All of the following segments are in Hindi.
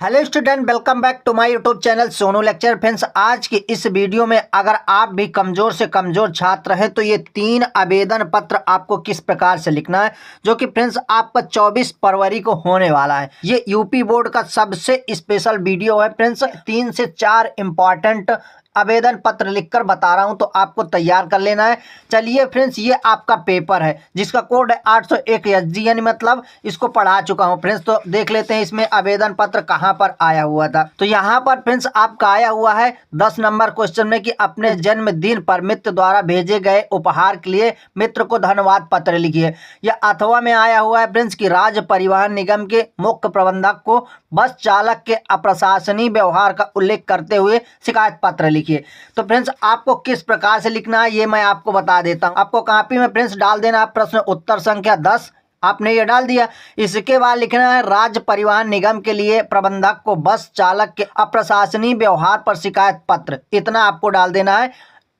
Hello student, welcome back to my YouTube channel Sonu lecture. Friends, आज की इस वीडियो में अगर आप भी कमज़ोर से कमज़ोर छात्र हैं तो ये 3 आवेदन पत्र आपको किस प्रकार से लिखना है, जो कि फ्रेंड्स आपका 24 फरवरी को होने वाला है। ये यूपी बोर्ड का सबसे स्पेशल वीडियो है फ्रेंड्स। 3 से 4 इम्पॉर्टेंट आवेदन पत्र लिखकर बता रहा हूं, तो आपको तैयार कर लेना है। चलिए फ्रेंड्स, ये आपका पेपर है जिसका कोड है 801 एसजी, यानी मतलब इसको पढ़ा चुका हूं फ्रेंड्स। तो देख लेते हैं इसमें आवेदन पत्र कहां पर आया हुआ था। तो यहां पर फ्रेंड्स आपका आया हुआ है 10 नंबर क्वेश्चन में कि अपने जन्मदिन पर मित्र द्वारा भेजे गए उपहार के लिए मित्र को धन्यवाद पत्र लिखिए। यह अथवा में आया हुआ है फ्रेंड्स कि राज्य परिवहन निगम के मुख्य प्रबंधक को बस चालक के अप्रशासनीय व्यवहार का उल्लेख करते हुए शिकायत पत्र लिखिए। तो फ्रेंड्स, आपको किस प्रकार से लिखना है ये मैं आपको बता देता हूं। आपको कॉपी में फ्रेंड्स डाल देना है प्रश्न उत्तर संख्या 10। आपने ये डाल दिया। इसके बाद लिखना है राज्य परिवहन निगम के लिए प्रबंधक को बस चालक के अप्रशासनीय व्यवहार पर शिकायत पत्र। इतना आपको डाल देना है,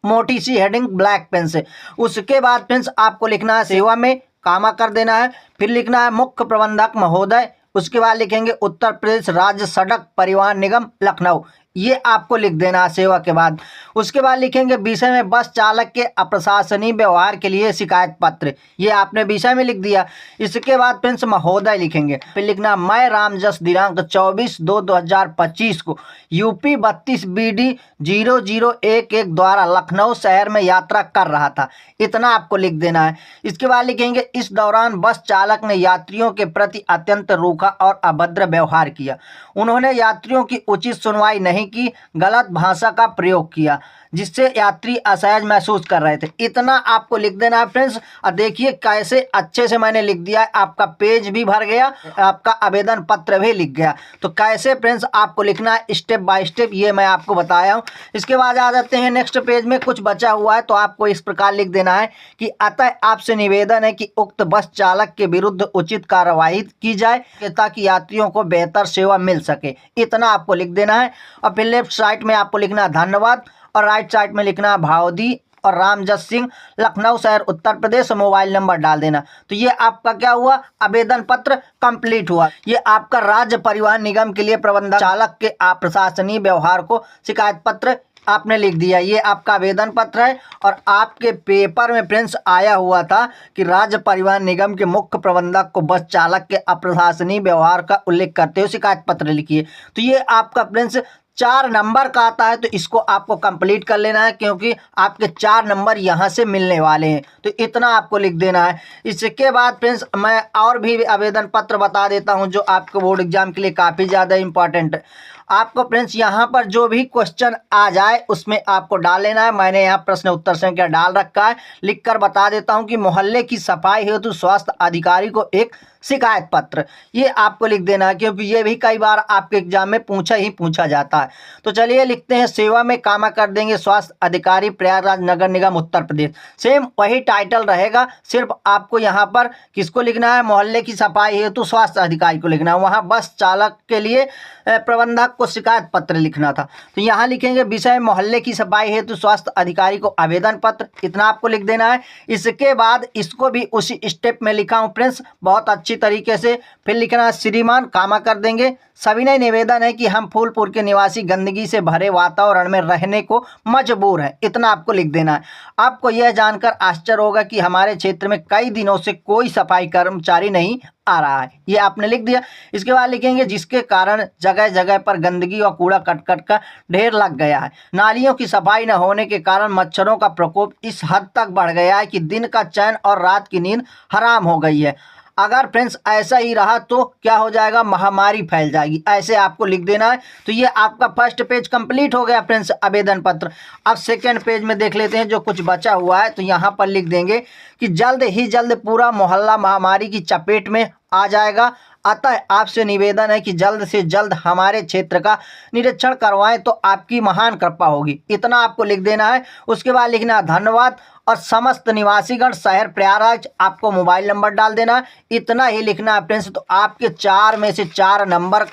मोटी सी हेडिंग ब्लैक पेन से। उसके बाद फ्रेंड्स आपको लिखना है सेवा में, कामा कर देना है। फिर लिखना है मुख्य प्रबंधक महोदय। उसके बाद लिखेंगे उत्तर प्रदेश राज्य सड़क परिवहन निगम लखनऊ। ये आपको लिख देना है सेवा के बाद। उसके बाद लिखेंगे विषय में बस चालक के अप्रशासनीय व्यवहार के लिए शिकायत पत्र। ये आपने विषय में लिख दिया। इसके बाद फ्रेंड्स महोदय लिखेंगे। फिर लिखना मैं रामजस दिनांक 24/2/2025 को यूपी 32 BD 0011 द्वारा लखनऊ शहर में यात्रा कर रहा था। इतना आपको लिख देना है। इसके बाद लिखेंगे इस दौरान बस चालक ने यात्रियों के प्रति अत्यंत रूखा और अभद्र व्यवहार किया। उन्होंने यात्रियों की उचित सुनवाई नहीं की, गलत भाषा का प्रयोग किया, जिससे यात्री असहज महसूस कर रहे थे। इतना आपको लिख देना है फ्रेंड्स। और देखिए कैसे अच्छे से मैंने लिख दिया है। आपका पेज भी भर गया, आपका आवेदन पत्र भी लिख गया। तो कैसे फ्रेंड्स आपको लिखना है स्टेप बाय स्टेप ये मैं आपको बताया हूँ। इसके बाद आ जाते हैं नेक्स्ट पेज में। कुछ बचा हुआ है तो आपको इस प्रकार लिख देना है कि अतः आपसे निवेदन है कि उक्त बस चालक के विरुद्ध उचित कार्रवाई की जाए ताकि यात्रियों को बेहतर सेवा मिल सके। इतना आपको लिख देना है। और फिर लेफ्ट साइड में आपको लिखना है धन्यवाद, और राइट साइड में लिखना है भावदी और रामजस सिंह, लखनऊ शहर उत्तर प्रदेश, मोबाइल नंबर डाल देना। तो ये आपका क्या हुआ, आवेदन पत्र कंप्लीट हुआ। ये आपका राज्य परिवहन निगम के लिए प्रबंधक चालक के अप्रशासनीय व्यवहार को शिकायत पत्र आपने लिख दिया। ये आपका आवेदन पत्र है। और आपके पेपर में फ्रेंड्स आया हुआ था कि राज्य परिवहन निगम के मुख्य प्रबंधक को बस चालक के अप्रशासनीय व्यवहार का उल्लेख करते हुए शिकायत पत्र लिखिए। तो ये आपका फ्रेंड्स 4 नंबर का आता है, तो इसको आपको कंप्लीट कर लेना है क्योंकि आपके 4 नंबर यहाँ से मिलने वाले हैं। तो इतना आपको लिख देना है। इसके बाद फ्रेंड्स मैं और भी आवेदन पत्र बता देता हूँ जो आपके बोर्ड एग्जाम के लिए काफ़ी ज़्यादा इंपॉर्टेंट है। आपको फ्रेंड्स यहाँ पर जो भी क्वेश्चन आ जाए उसमें आपको डाल लेना है। मैंने यहाँ प्रश्न उत्तर संख्या डाल रखा है। लिखकर बता देता हूँ कि मोहल्ले की सफाई हेतु स्वास्थ्य अधिकारी को एक शिकायत पत्र। ये आपको लिख देना है क्योंकि ये भी कई बार आपके एग्जाम में पूछा जाता है। तो चलिए लिखते हैं सेवा में, कामा कर देंगे स्वास्थ्य अधिकारी प्रयागराज नगर निगम उत्तर प्रदेश। सेम वही टाइटल रहेगा, सिर्फ आपको यहाँ पर किसको लिखना है, मोहल्ले की सफाई हेतु स्वास्थ्य अधिकारी को लिखना है। वहाँ बस चालक के लिए प्रबंधक को शिकायत पत्र लिखना था। तो यहाँ लिखेंगे विषय मोहल्ले की सफाई हेतु स्वास्थ्य अधिकारी को आवेदन पत्र। इतना आपको लिख देना है। इसके बाद इसको भी उसी स्टेप में लिखा हूँ फ्रेंड्स बहुत अच्छी तरीके से। फिर लिखना है श्रीमान, कामा कर देंगे सविनय निवेदन है कि हम फूलपुर के निवासी गंदगी से भरे वातावरण में रहने को मजबूर हैं। इतना आपको लिख देना है। आपको यह जानकर आश्चर्य होगा कि हमारे क्षेत्र में कई दिनों से कोई सफाई कर्मचारी नहीं आ रहा है। ये आपने लिख दिया। इसके बाद लिखेंगे जिसके कारण जगह जगह पर गंदगी और कूड़ा करकट का ढेर लग गया है। नालियों की सफाई न होने के कारण मच्छरों का प्रकोप इस हद तक बढ़ गया है कि दिन का चैन और रात की नींद हराम हो गई है। अगर फ्रेंड्स ऐसा ही रहा तो क्या हो जाएगा, महामारी फैल जाएगी। ऐसे आपको लिख देना है। तो ये आपका फर्स्ट पेज कंप्लीट हो गया फ्रेंड्स आवेदन पत्र। अब सेकंड पेज में देख लेते हैं जो कुछ बचा हुआ है। तो यहाँ पर लिख देंगे कि जल्द ही जल्द पूरा मोहल्ला महामारी की चपेट में आ जाएगा, अतः आपसे निवेदन है कि जल्द से जल्द हमारे क्षेत्र का निरीक्षण करवाएं तो आपकी महान कृपा होगी। इतना आपको लिख देना है। उसके बाद लिखना धन्यवाद और समस्त निवासीगण शहर प्रयागराज आपको मोबाइल नंबर डाल देना है। इतना ही लिखना है फ्रेंड्स। तो आपके 4 में से 4 नंबर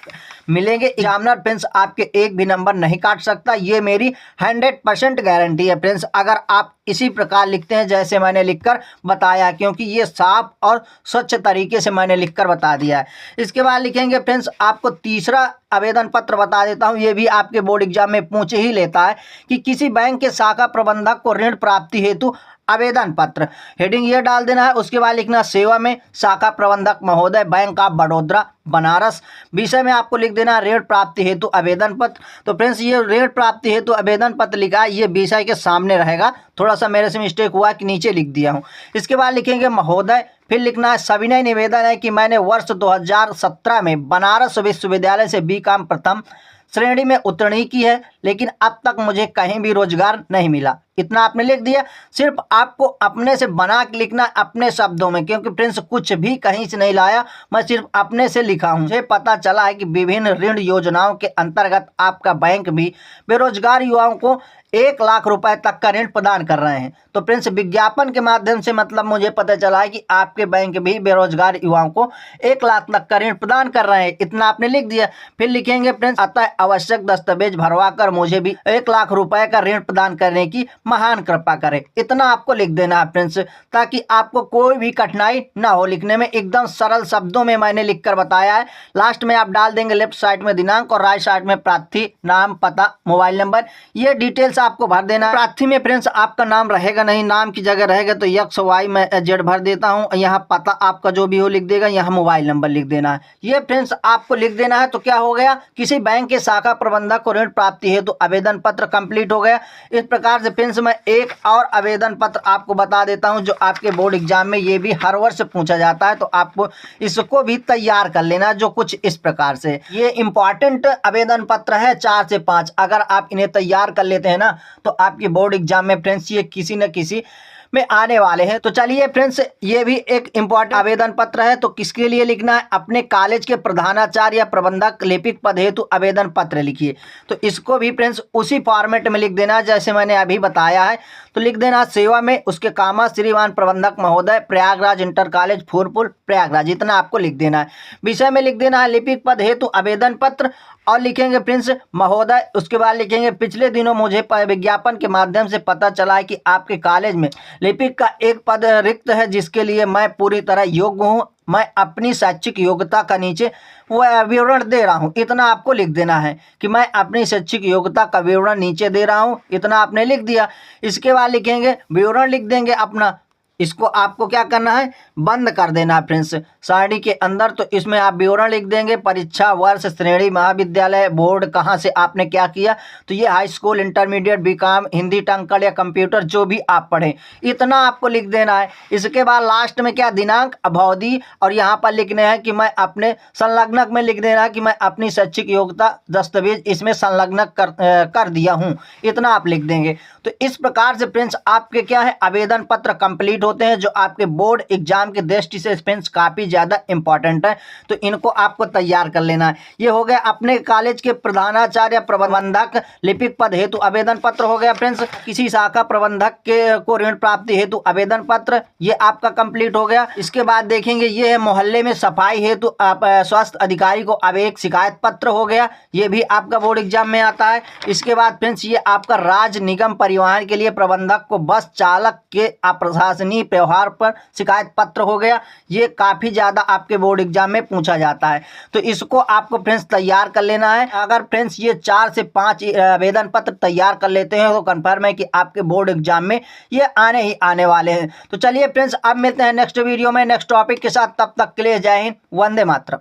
मिलेंगे। एग्जामिनर फ्रेंड्स आपके एक भी नंबर नहीं काट सकता, ये मेरी 100% गारंटी है फ्रेंड्स। अगर आप इसी प्रकार लिखते हैं जैसे मैंने लिखकर बताया, क्योंकि ये साफ और स्वच्छ तरीके से मैंने लिखकर बता दिया है। इसके बाद लिखेंगे फ्रेंड्स, आपको तीसरा आवेदन पत्र बता देता हूं, ये भी आपके बोर्ड एग्जाम में पूछ ही लेता है कि किसी बैंक के शाखा प्रबंधक को ऋण प्राप्ति हेतु आवेदन पत्र, हेडिंग ये डाल देना है। उसके बाद लिखना सेवा में शाखा प्रबंधक महोदय, बैंक ऑफ बड़ौदा बनारस। विषय में आपको लिख देना ऋण प्राप्ति हेतु आवेदन पत्र। तो फ्रेंड्स ये ऋण प्राप्ति हेतु आवेदन पत्र लिखा है, ये विषय के सामने रहेगा। थोड़ा सा मेरे से मिस्टेक हुआ कि नीचे लिख दिया हूँ। इसके बाद लिखेंगे महोदय, फिर लिखना है सविनय निवेदन है कि मैंने वर्ष 2017 में बनारस विश्वविद्यालय से बीकॉम प्रथम श्रेणी में उत्तीर्ण की है, लेकिन अब तक मुझे कहीं भी रोजगार नहीं मिला। इतना आपने लिख दिया। सिर्फ आपको अपने से बना के लिखना अपने शब्दों में, क्योंकि फ्रेंड्स कुछ भी कहीं से नहीं लाया, मैं सिर्फ अपने से लिखा हूँ। मुझे पता चला है कि विभिन्न ऋण योजनाओं के अंतर्गत आपका बैंक भी बेरोजगार युवाओं को 1 लाख रुपए तक का ऋण प्रदान कर रहे हैं। तो फ्रेंड्स विज्ञापन के माध्यम से मतलब मुझे पता चला है कि आपके बैंक भी बेरोजगार युवाओं को 1 लाख तक का ऋण प्रदान कर रहे हैं। इतना आपने लिख दिया। फिर लिखेंगे फ्रेंड्स, अतः आवश्यक दस्तावेज भरवा कर मुझे भी 1 लाख रुपए का ऋण प्रदान करने की महान कृपा करे। इतना आपको लिख देना है फ्रेंड्स, ताकि आपको कोई भी कठिनाई ना हो लिखने में। एकदम सरल शब्दों में मैंने लिखकर बताया है। लास्ट में आप डाल देंगे लेफ्ट साइड में दिनांक और राइट साइड में प्रार्थी नाम, पता, मोबाइल नंबर, ये डिटेल्स आपको भर देना है। प्रार्थी में फ्रेंड्स आपका नाम रहेगा नहीं, नाम की जगह रहेगा तो XY मैं Z भर देता हूँ। यहाँ पता आपका जो भी हो लिख देगा, यहाँ मोबाइल नंबर लिख देना है। ये फ्रेंड्स आपको लिख देना है। तो क्या हो गया, किसी बैंक के शाखा प्रबंधक को ऋण प्राप्ति हेतु तो आवेदन पत्र कंप्लीट हो गया। इस प्रकार से फ्रेंड्स मैं एक और आवेदन पत्र आपको बता देता हूँ जो आपके बोर्ड एग्जाम में ये भी हर वर्ष पूछा जाता है, तो आपको इसको भी तैयार कर लेना, जो कुछ इस प्रकार से। ये इंपॉर्टेंट आवेदन पत्र है, 4 से 5। अगर आप इन्हें तैयार कर लेते हैं ना, तो आपके बोर्ड एग्जाम में फ्रेंड्स ये किसी न किसी में आने वाले हैं। तो चलिए फ्रेंड्स, ये भी एक इम्पॉर्टेंट आवेदन पत्र है। तो किसके लिए लिखना है, अपने कॉलेज के प्रधानाचार्य या प्रबंधक लिपिक पद हेतु आवेदन पत्र लिखिए। तो इसको भी फ्रेंड्स उसी फॉर्मेट में लिख देना जैसे मैंने अभी बताया है। तो लिख देना सेवा में, उसके कामा श्रीमान प्रबंधक महोदय, प्रयागराज इंटर कॉलेज फूलपुर प्रयागराज। इतना आपको लिख देना है। विषय में लिख देना है लिपिक पद हेतु आवेदन पत्र और लिखेंगे प्रिंस महोदय। उसके बाद लिखेंगे पिछले दिनों मुझे विज्ञापन के माध्यम से पता चला है कि आपके कॉलेज में लिपिक का एक पद रिक्त है, जिसके लिए मैं पूरी तरह योग्य हूँ। मैं अपनी शैक्षिक योग्यता का नीचे वह विवरण दे रहा हूँ। इतना आपको लिख देना है कि मैं अपनी शैक्षिक योग्यता का विवरण नीचे दे रहा हूँ। इतना आपने लिख दिया। इसके बाद लिखेंगे विवरण लिख देंगे अपना। इसको आपको क्या करना है, बंद कर देना है फ्रेंड्स सारणी के अंदर। तो इसमें आप विवरण लिख देंगे, परीक्षा वर्ष, श्रेणी, महाविद्यालय, बोर्ड, कहाँ से आपने क्या किया। तो ये high school, intermediate, BCom, Hindi, टंकल या कंप्यूटर, जो भी आप पढ़ें, इतना आपको लिख देना है। इसके बाद लास्ट में क्या, दिनांक, अवधि, और यहाँ पर लिखने हैं कि मैं अपने संलग्नक में लिख देना है कि मैं अपनी शैक्षिक योग्यता दस्तावेज इसमें संलग्न कर दिया हूँ। इतना आप लिख देंगे। तो इस प्रकार से फ्रेंड्स आपके क्या है, आवेदन पत्र कंप्लीट होते हैं, जो आपके बोर्ड एग्जाम के दृष्टि से फ्रेंड्स काफी ज्यादा इंपॉर्टेंट है। तो इनको आपको तैयार कर लेना है। ये हो गया अपने कॉलेज के प्रधानाचार्य प्रबंधक लिपिक पद हेतु आवेदन पत्र हो गया फ्रेंड्स। किसी शाखा प्रबंधक के को ऋण प्राप्ति हेतु आवेदन पत्र, ये आपका कंप्लीट हो गया। इसके बाद देखेंगे ये है मोहल्ले में सफाई हेतु स्वास्थ्य अधिकारी को एक शिकायत पत्र हो गया। ये भी आपका बोर्ड एग्जाम में आता है। इसके बाद फ्रेंड्स ये आपका राज्य निगम परिवहन के लिए प्रबंधक को बस चालक के अप्रशासनिक व्यवहार पर शिकायत पत्र हो गया। ये काफी ज्यादा आपके बोर्ड एग्जाम में पूछा जाता है। तो इसको आपको फ्रेंड्स तैयार कर लेना है। अगर फ्रेंड्स ये 4 से 5 आवेदन पत्र तैयार कर लेते हैं तो कंफर्म है कि आपके बोर्ड एग्जाम में ये आने ही आने वाले हैं। तो चलिए फ्रेंड्स अब मिलते हैं नेक्स्ट वीडियो में नेक्स्ट टॉपिक के साथ। तब तक के लिए जय हिंद, वंदे मातरम।